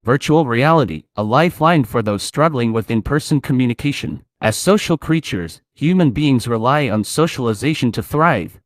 Virtual reality, a lifeline for those struggling with in-person communication. As social creatures, human beings rely on socialization to thrive.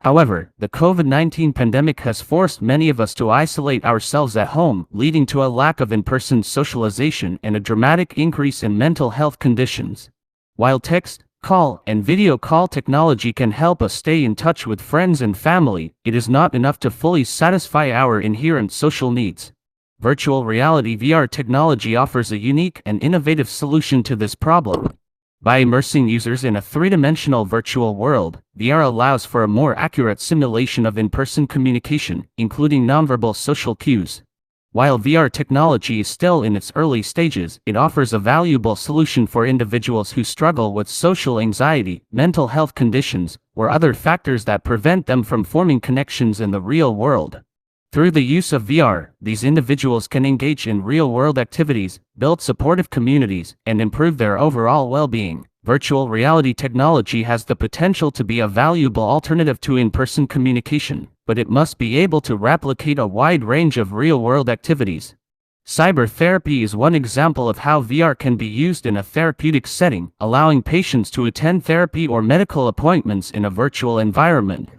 However, the COVID-19 pandemic has forced many of us to isolate ourselves at home, leading to a lack of in-person socialization and a dramatic increase in mental health conditions. While text, call, and video call technology can help us stay in touch with friends and family, it is not enough to fully satisfy our inherent social needs. Virtual reality (VR) technology offers a unique and innovative solution to this problem. By immersing users in a three-dimensional virtual world, VR allows for a more accurate simulation of in-person communication, including nonverbal social cues. While VR technology is still in its early stages, it offers a valuable solution for individuals who struggle with social anxiety, mental health conditions, or other factors that prevent them from forming connections in the real world. Through the use of VR, these individuals can engage in real-world activities, build supportive communities, and improve their overall well-being. Virtual reality technology has the potential to be a valuable alternative to in-person communication, but it must be able to replicate a wide range of real-world activities. Cyber therapy is one example of how VR can be used in a therapeutic setting, allowing patients to attend therapy or medical appointments in a virtual environment.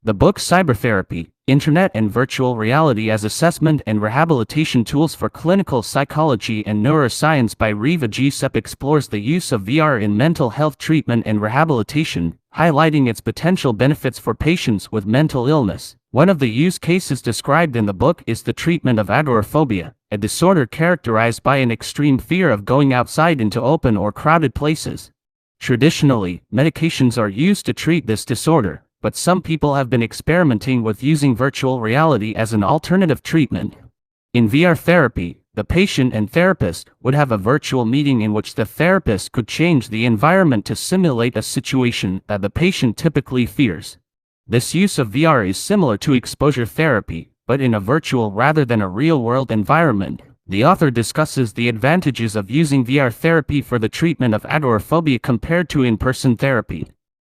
The book Cybertherapy, Internet and Virtual Reality as Assessment and Rehabilitation Tools for Clinical Psychology and Neuroscience by Riva Giuseppe explores the use of VR in mental health treatment and rehabilitation, highlighting its potential benefits for patients with mental illness. One of the use cases described in the book is the treatment of agoraphobia, a disorder characterized by an extreme fear of going outside into open or crowded places. Traditionally, medications are used to treat this disorder, but some people have been experimenting with using virtual reality as an alternative treatment. In VR therapy, the patient and therapist would have a virtual meeting in which the therapist could change the environment to simulate a situation that the patient typically fears. This use of VR is similar to exposure therapy, but in a virtual rather than a real-world environment. The author discusses the advantages of using VR therapy for the treatment of agoraphobia compared to in-person therapy.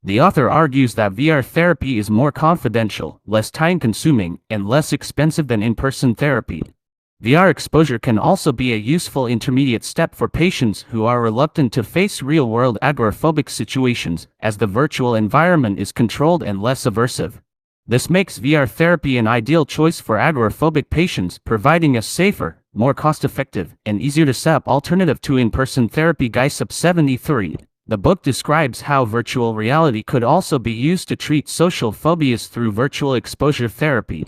The author argues that VR therapy is more confidential, less time-consuming, and less expensive than in-person therapy. VR exposure can also be a useful intermediate step for patients who are reluctant to face real-world agoraphobic situations, as the virtual environment is controlled and less aversive. This makes VR therapy an ideal choice for agoraphobic patients, providing a safer, more cost-effective, and easier-to-set alternative to in-person therapy. Giuseppe 73. The book describes how virtual reality could also be used to treat social phobias through virtual exposure therapy.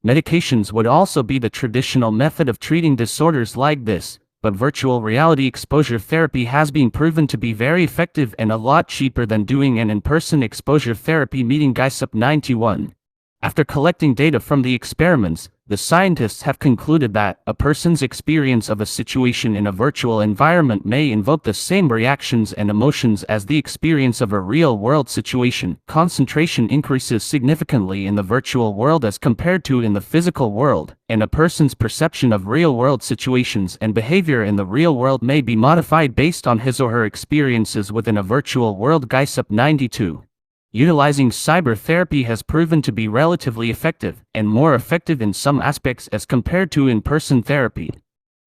Medications would also be the traditional method of treating disorders like this, but virtual reality exposure therapy has been proven to be very effective and a lot cheaper than doing an in-person exposure therapy meeting. Giuseppe 91. After collecting data from the experiments, the scientists have concluded that a person's experience of a situation in a virtual environment may invoke the same reactions and emotions as the experience of a real-world situation. Concentration increases significantly in the virtual world as compared to in the physical world, and a person's perception of real-world situations and behavior in the real world may be modified based on his or her experiences within a virtual world. Giuseppe 92. Utilizing cyber therapy has proven to be relatively effective, and more effective in some aspects as compared to in-person therapy.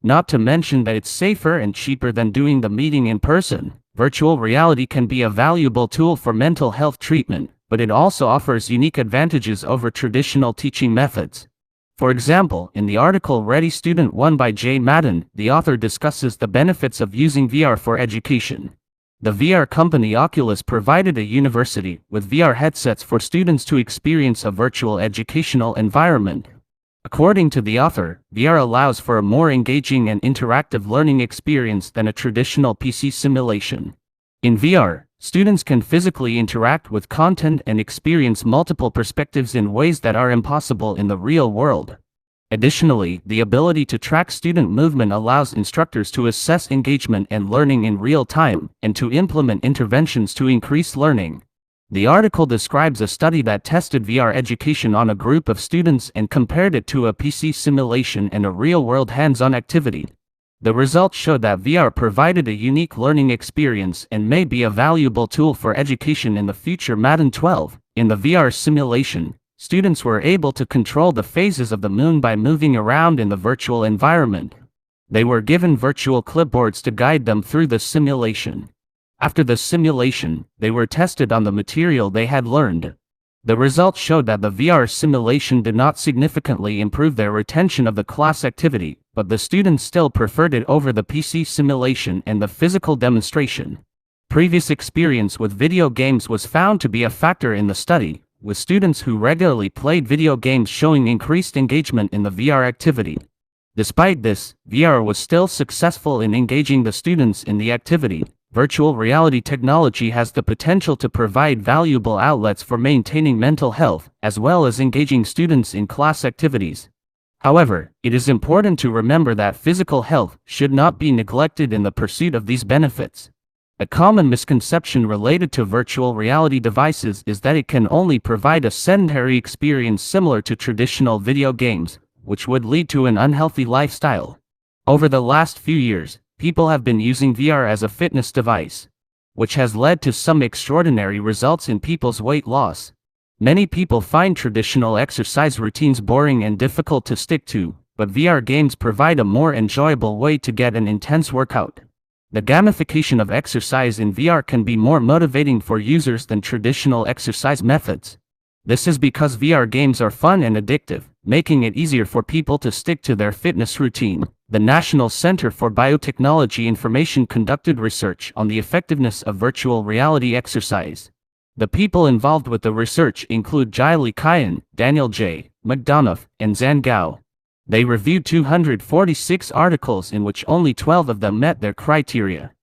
Not to mention that it's safer and cheaper than doing the meeting in person. Virtual reality can be a valuable tool for mental health treatment, but it also offers unique advantages over traditional teaching methods. For example, in the article Ready Student 1 by Jay Madden, the author discusses the benefits of using VR for education. The VR company Oculus provided a university with VR headsets for students to experience a virtual educational environment. According to the author, VR allows for a more engaging and interactive learning experience than a traditional PC simulation. In VR, students can physically interact with content and experience multiple perspectives in ways that are impossible in the real world. Additionally, the ability to track student movement allows instructors to assess engagement and learning in real time, and to implement interventions to increase learning. The article describes a study that tested VR education on a group of students and compared it to a PC simulation and a real-world hands-on activity. The results showed that VR provided a unique learning experience and may be a valuable tool for education in the future. Madden 12. In the VR simulation, students were able to control the phases of the moon by moving around in the virtual environment. They were given virtual clipboards to guide them through the simulation. After the simulation, they were tested on the material they had learned. The results showed that the VR simulation did not significantly improve their retention of the class activity, but the students still preferred it over the PC simulation and the physical demonstration. Previous experience with video games was found to be a factor in the study, with students who regularly played video games showing increased engagement in the VR activity. Despite this, VR was still successful in engaging the students in the activity. Virtual reality technology has the potential to provide valuable outlets for maintaining mental health, as well as engaging students in class activities. However, it is important to remember that physical health should not be neglected in the pursuit of these benefits. A common misconception related to virtual reality devices is that it can only provide a sedentary experience similar to traditional video games, which would lead to an unhealthy lifestyle. Over the last few years, people have been using VR as a fitness device, which has led to some extraordinary results in people's weight loss. Many people find traditional exercise routines boring and difficult to stick to, but VR games provide a more enjoyable way to get an intense workout. The gamification of exercise in VR can be more motivating for users than traditional exercise methods. This is because VR games are fun and addictive, making it easier for people to stick to their fitness routine. The National Center for Biotechnology Information conducted research on the effectiveness of virtual reality exercise. The people involved with the research include Jai Kayan, Daniel J. McDonough, and Zhan Gao. They reviewed 246 articles in which only 12 of them met their criteria.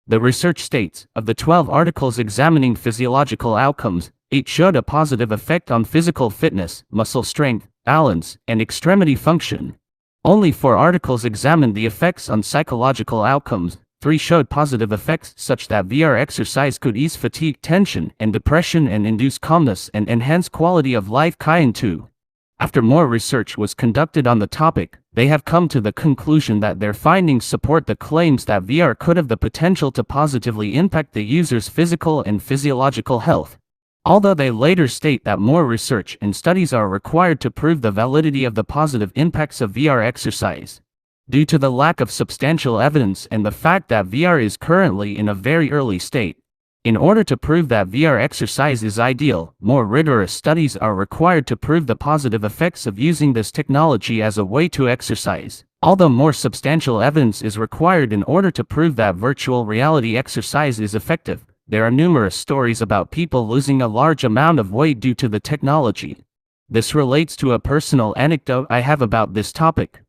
The research states, of the 12 articles examining physiological outcomes, 8 showed a positive effect on physical fitness, muscle strength, balance, and extremity function. Only 4 articles examined the effects on psychological outcomes. 3 showed positive effects such that VR exercise could ease fatigue, tension, and depression and induce calmness and enhance quality of life. Kayan 2. After more research was conducted on the topic, they have come to the conclusion that their findings support the claims that VR could have the potential to positively impact the user's physical and physiological health. Although they later state that more research and studies are required to prove the validity of the positive impacts of VR exercise. Due to the lack of substantial evidence and the fact that VR is currently in a very early state, in order to prove that VR exercise is ideal, more rigorous studies are required to prove the positive effects of using this technology as a way to exercise. Although more substantial evidence is required in order to prove that virtual reality exercise is effective, there are numerous stories about people losing a large amount of weight due to the technology. This relates to a personal anecdote I have about this topic.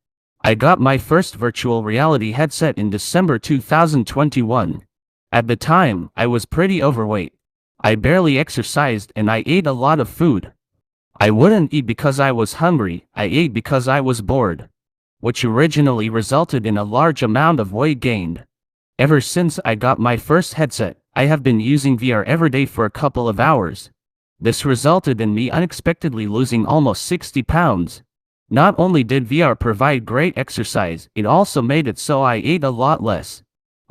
I got my first virtual reality headset in December 2021. At the time, I was pretty overweight. I barely exercised and I ate a lot of food. I wouldn't eat because I was hungry, I ate because I was bored, which originally resulted in a large amount of weight gained. Ever since I got my first headset, I have been using VR every day for a couple of hours. This resulted in me unexpectedly losing almost 60 pounds. Not only did VR provide great exercise, it also made it so I ate a lot less.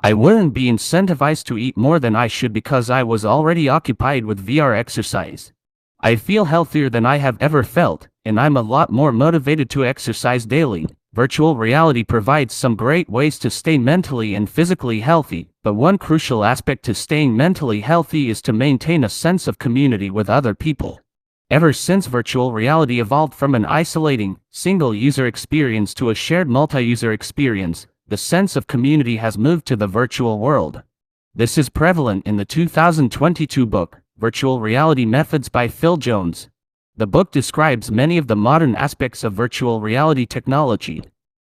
I wouldn't be incentivized to eat more than I should because I was already occupied with VR exercise. I feel healthier than I have ever felt, and I'm a lot more motivated to exercise daily. Virtual reality provides some great ways to stay mentally and physically healthy, but one crucial aspect to staying mentally healthy is to maintain a sense of community with other people. Ever since virtual reality evolved from an isolating, single-user experience to a shared multi-user experience, the sense of community has moved to the virtual world. This is prevalent in the 2022 book, Virtual Reality Methods by Phil Jones. The book describes many of the modern aspects of virtual reality technology.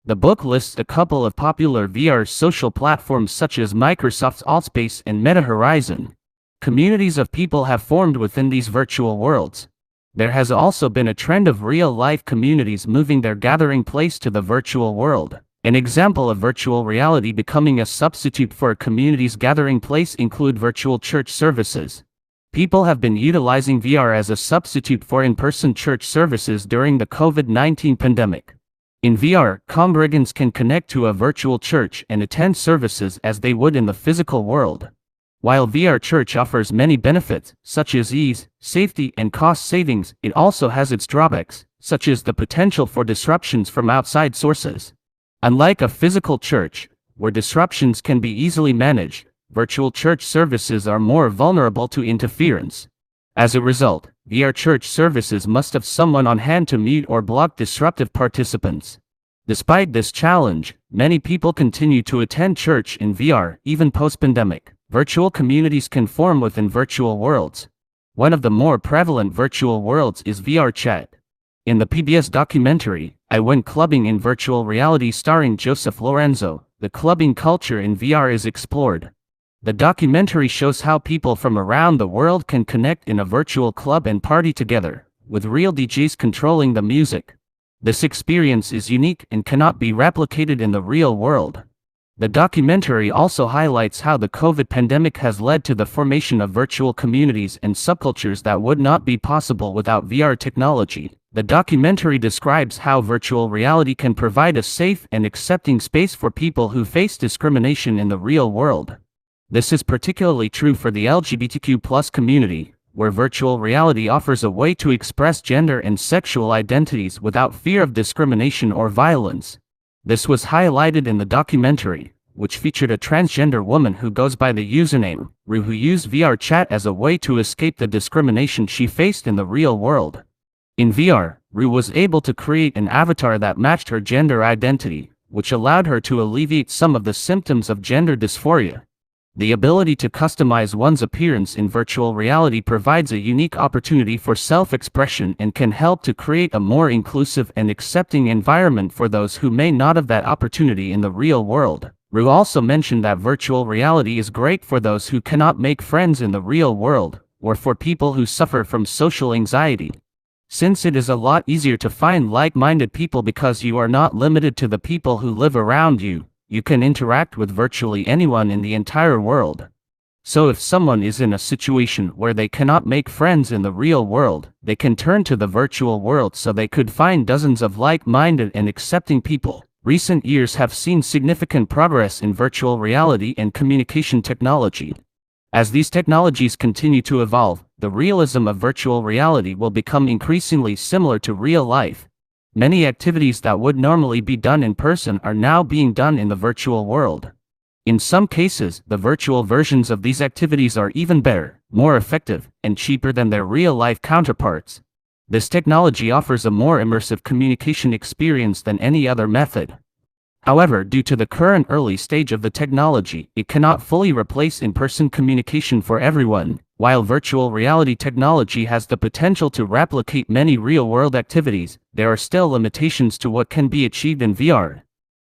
The book lists a couple of popular VR social platforms such as Microsoft's Altspace and Meta Horizon. Communities of people have formed within these virtual worlds. There has also been a trend of real-life communities moving their gathering place to the virtual world. An example of virtual reality becoming a substitute for a community's gathering place include virtual church services. People have been utilizing VR as a substitute for in-person church services during the COVID-19 pandemic. In VR, congregants can connect to a virtual church and attend services as they would in the physical world. While VR Church offers many benefits, such as ease, safety, and cost savings, it also has its drawbacks, such as the potential for disruptions from outside sources. Unlike a physical church, where disruptions can be easily managed, virtual church services are more vulnerable to interference. As a result, VR church services must have someone on hand to mute or block disruptive participants. Despite this challenge, many people continue to attend church in VR, even post-pandemic. Virtual communities can form within virtual worlds. One of the more prevalent virtual worlds is VR chat. In the PBS documentary, I Went Clubbing in Virtual Reality starring Joseph Lorenzo, the clubbing culture in VR is explored. The documentary shows how people from around the world can connect in a virtual club and party together, with real DJs controlling the music. This experience is unique and cannot be replicated in the real world. The documentary also highlights how the COVID pandemic has led to the formation of virtual communities and subcultures that would not be possible without VR technology. The documentary describes how virtual reality can provide a safe and accepting space for people who face discrimination in the real world. This is particularly true for the LGBTQ+ community, where virtual reality offers a way to express gender and sexual identities without fear of discrimination or violence. This was highlighted in the documentary, which featured a transgender woman who goes by the username Ru, who used VR chat as a way to escape the discrimination she faced in the real world. In VR, Ru was able to create an avatar that matched her gender identity, which allowed her to alleviate some of the symptoms of gender dysphoria. The ability to customize one's appearance in virtual reality provides a unique opportunity for self-expression and can help to create a more inclusive and accepting environment for those who may not have that opportunity in the real world. Ru also mentioned that virtual reality is great for those who cannot make friends in the real world, or for people who suffer from social anxiety. Since it is a lot easier to find like-minded people because you are not limited to the people who live around you, you can interact with virtually anyone in the entire world. So if someone is in a situation where they cannot make friends in the real world, they can turn to the virtual world so they could find dozens of like-minded and accepting people. Recent years have seen significant progress in virtual reality and communication technology. As these technologies continue to evolve, the realism of virtual reality will become increasingly similar to real life. Many activities that would normally be done in person are now being done in the virtual world. In some cases, the virtual versions of these activities are even better, more effective, and cheaper than their real-life counterparts. This technology offers a more immersive communication experience than any other method. However, due to the current early stage of the technology, it cannot fully replace in-person communication for everyone. While virtual reality technology has the potential to replicate many real-world activities, there are still limitations to what can be achieved in VR.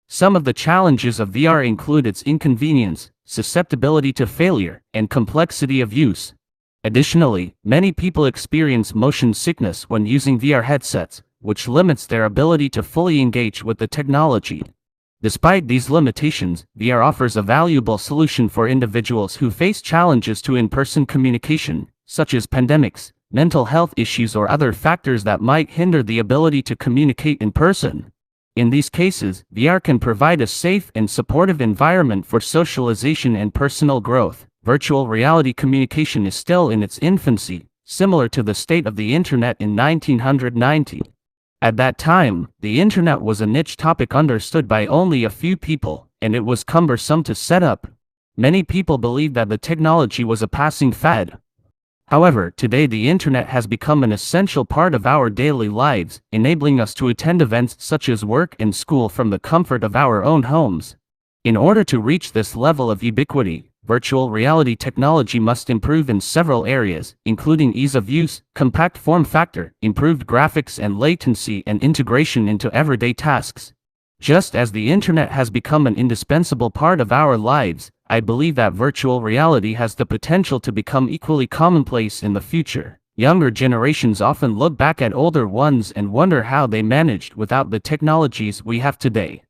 Some of the challenges of VR include its inconvenience, susceptibility to failure, and complexity of use. Additionally, many people experience motion sickness when using VR headsets, which limits their ability to fully engage with the technology. Despite these limitations, VR offers a valuable solution for individuals who face challenges to in-person communication, such as pandemics, mental health issues, or other factors that might hinder the ability to communicate in person. In these cases, VR can provide a safe and supportive environment for socialization and personal growth. Virtual reality communication is still in its infancy, similar to the state of the Internet in 1990. At that time, the Internet was a niche topic understood by only a few people, and it was cumbersome to set up. Many people believed that the technology was a passing fad. However, today the Internet has become an essential part of our daily lives, enabling us to attend events such as work and school from the comfort of our own homes. In order to reach this level of ubiquity, virtual reality technology must improve in several areas, including ease of use, compact form factor, improved graphics and latency, and integration into everyday tasks. Just as the Internet has become an indispensable part of our lives, I believe that virtual reality has the potential to become equally commonplace in the future. Younger generations often look back at older ones and wonder how they managed without the technologies we have today.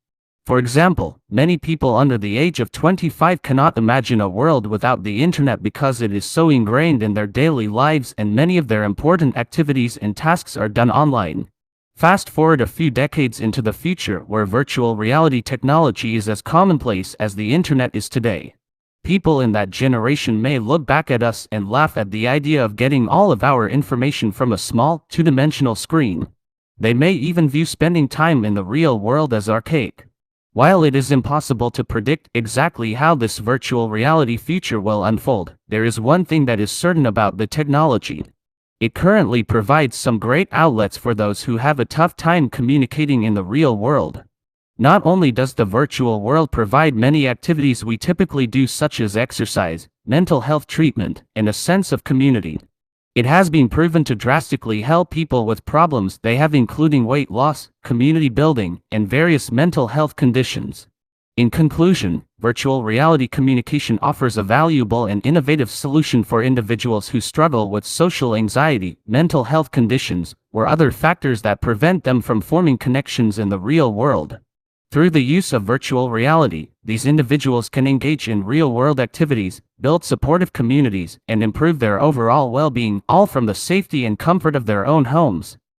For example, many people under the age of 25 cannot imagine a world without the Internet because it is so ingrained in their daily lives and many of their important activities and tasks are done online. Fast forward a few decades into the future where virtual reality technology is as commonplace as the Internet is today. People in that generation may look back at us and laugh at the idea of getting all of our information from a small, two-dimensional screen. They may even view spending time in the real world as archaic. While it is impossible to predict exactly how this virtual reality future will unfold, there is one thing that is certain about the technology. It currently provides some great outlets for those who have a tough time communicating in the real world. Not only does the virtual world provide many activities we typically do, such as exercise, mental health treatment, and a sense of community, it has been proven to drastically help people with problems they have, including weight loss, community building, and various mental health conditions. In conclusion, virtual reality communication offers a valuable and innovative solution for individuals who struggle with social anxiety, mental health conditions, or other factors that prevent them from forming connections in the real world. Through the use of virtual reality, these individuals can engage in real-world activities, build supportive communities, and improve their overall well-being, all from the safety and comfort of their own homes.